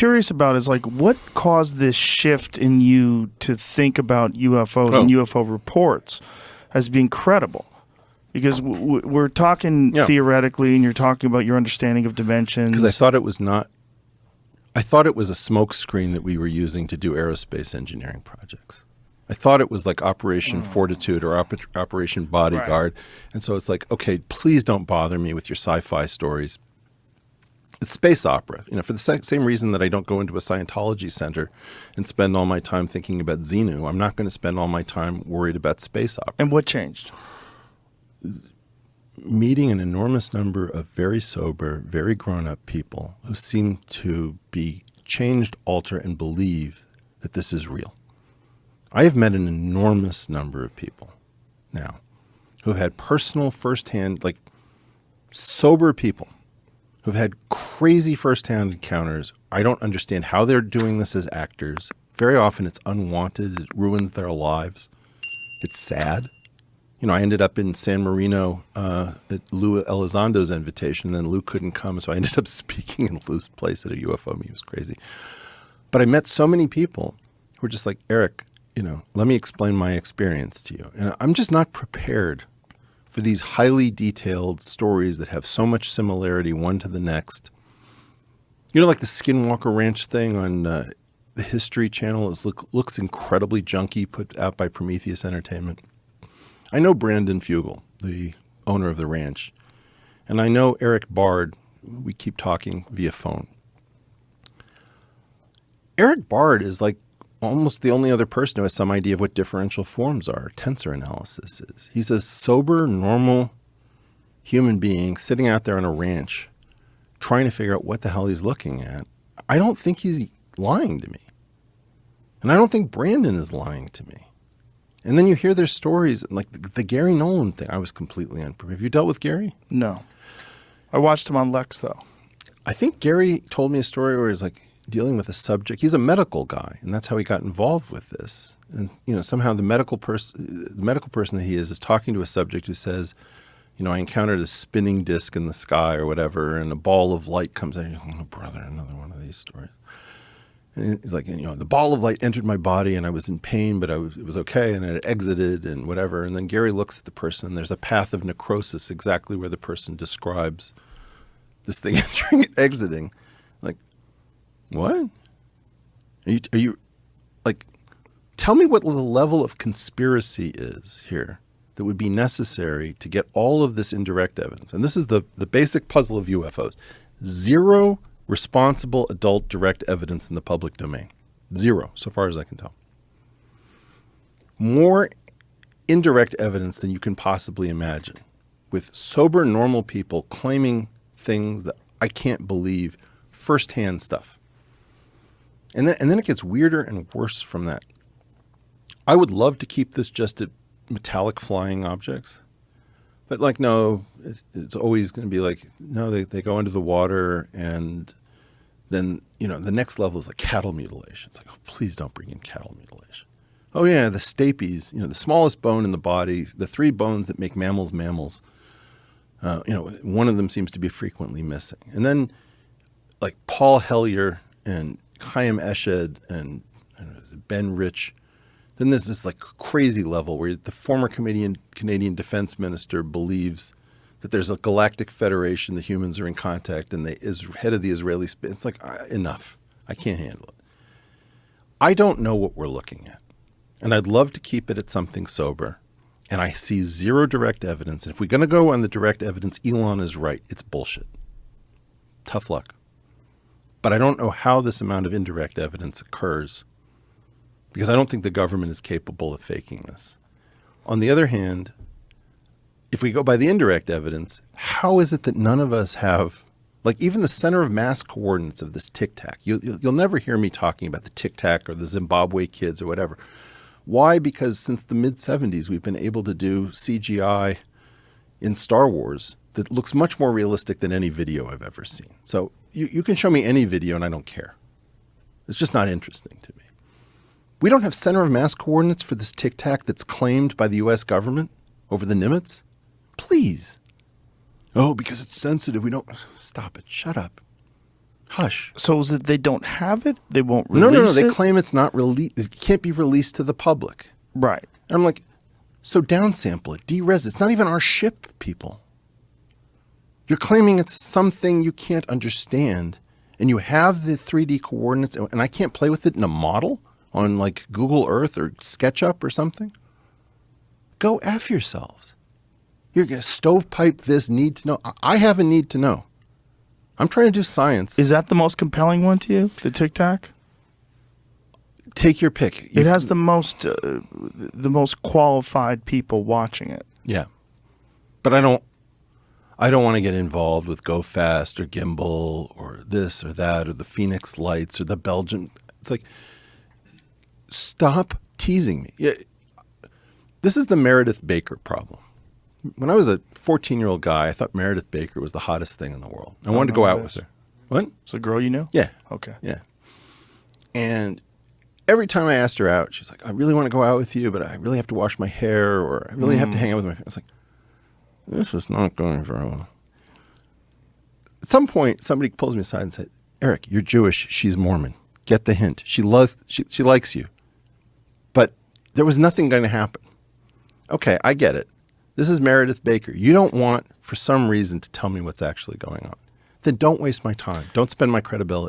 curious about is like what caused this shift in you to think about UFOs and UFO reports as being credible? Because we're talking theoretically, and you're talking about your understanding of dimensions. Because I thought it was not. I thought it was a smoke screen that we were using to do aerospace engineering projects. I thought it was like Operation Fortitude or Operation Bodyguard. Right. And so it's like, okay, please don't bother me with your sci-fi stories. It's space opera, for the same reason that I don't go into a Scientology center and spend all my time thinking about Xenu. I'm not going to spend all my time worried about space opera. And what changed? Meeting an enormous number of very sober, very grown-up people who seem to be changed, alter, and believe that this is real. I have met an enormous number of people now who have had personal firsthand, like sober people who've had crazy firsthand encounters. I don't understand how they're doing this as actors. Very often it's unwanted. It ruins their lives. It's sad. I ended up in San Marino at Lou Elizondo's invitation, and then Lou couldn't come, so I ended up speaking in Lou's place at a UFO meeting. It was crazy. But I met so many people who were just like, Eric, let me explain my experience to you. And I'm just not prepared for these highly detailed stories that have so much similarity one to the next. Like the Skinwalker Ranch thing on the History Channel looks incredibly junky, put out by Prometheus Entertainment. I know Brandon Fugel, the owner of the ranch, and I know Eric Bard. We keep talking via phone. Eric Bard is like almost the only other person who has some idea of what differential forms are, tensor analysis is. He's a sober, normal human being sitting out there on a ranch trying to figure out what the hell he's looking at. I don't think he's lying to me. And I don't think Brandon is lying to me. And then you hear their stories, like the Gary Nolan thing. I was completely unprepared. Have you dealt with Gary? No. I watched him on Lex, though. I think Gary told me a story where he's like dealing with a subject. He's a medical guy, and that's how he got involved with this. And somehow the medical person that he is talking to a subject who says, I encountered a spinning disc in the sky or whatever, and a ball of light comes out. Oh, brother, another one of these stories. And he's like, the ball of light entered my body and I was in pain, but it was okay, and it exited and whatever. And then Gary looks at the person and there's a path of necrosis exactly where the person describes this thing entering and exiting. Like, what? Are you like, tell me what the level of conspiracy is here that would be necessary to get all of this indirect evidence. And this is the basic puzzle of UFOs. Zero responsible adult direct evidence in the public domain. Zero, so far as I can tell. More indirect evidence than you can possibly imagine, with sober, normal people claiming things that I can't believe, firsthand stuff. And then it gets weirder and worse from that. I would love to keep this just at metallic flying objects. But no, it's always going to be like, no, they go into the water, and then, the next level is like cattle mutilation. It's like, oh, please don't bring in cattle mutilation. Oh yeah, the stapes, the smallest bone in the body, the three bones that make mammals mammals. One of them seems to be frequently missing. And then like Paul Hellyer and Chaim Eshed and Ben Rich. Then there's this like crazy level where the former Canadian defense minister believes that there's a galactic federation, the humans are in contact, and the head of the Israeli space. It's like, enough. I can't handle it. I don't know what we're looking at. And I'd love to keep it at something sober. And I see zero direct evidence. And if we're going to go on the direct evidence, Elon is right. It's bullshit. Tough luck. But I don't know how this amount of indirect evidence occurs, because I don't think the government is capable of faking this. On the other hand, if we go by the indirect evidence, how is it that none of us have, like even the center of mass coordinates of this tic-tac? You'll never hear me talking about the tic-tac or the Zimbabwe kids or whatever. Why? Because since the mid-'70s, we've been able to do CGI in Star Wars that looks much more realistic than any video I've ever seen. So you can show me any video and I don't care. It's just not interesting to me. We don't have center of mass coordinates for this tic-tac that's claimed by the U.S. government over the Nimitz. Please. Oh, because it's sensitive. We don't. Stop it. Shut up. Hush. So is it they don't have it? They won't release No. it? They claim it's not released. It can't be released to the public. Right. And I'm like, so downsample it, de-res it. It's not even our ship, people. You're claiming it's something you can't understand, and you have the 3D coordinates, and I can't play with it in a model on like Google Earth or SketchUp or something? Go F yourselves. You're going to stovepipe this need to know. I have a need to know. I'm trying to do science. Is that the most compelling one to you, the Tic Tac? Take your pick. It has the most qualified people watching it. Yeah. But I don't want to get involved with Go Fast or Gimbal or this or that or the Phoenix Lights or the Belgian. It's like, stop teasing me. Yeah. This is the Meredith Baker problem. When I was a 14-year-old guy, I thought Meredith Baker was the hottest thing in the world. I wanted to go out with her. What? It's a girl you knew? Yeah. Okay. Yeah. And every time I asked her out, she was like, I really want to go out with you, but I really have to wash my hair or I really have to hang out with my... I was like, this is not going very well. At some point, somebody pulls me aside and said, Eric, you're Jewish. She's Mormon. Get the hint. She likes you. But there was nothing going to happen. Okay, I get it. This is Meredith Baker. You don't want, for some reason, to tell me what's actually going on. Then don't waste my time. Don't spend my credibility.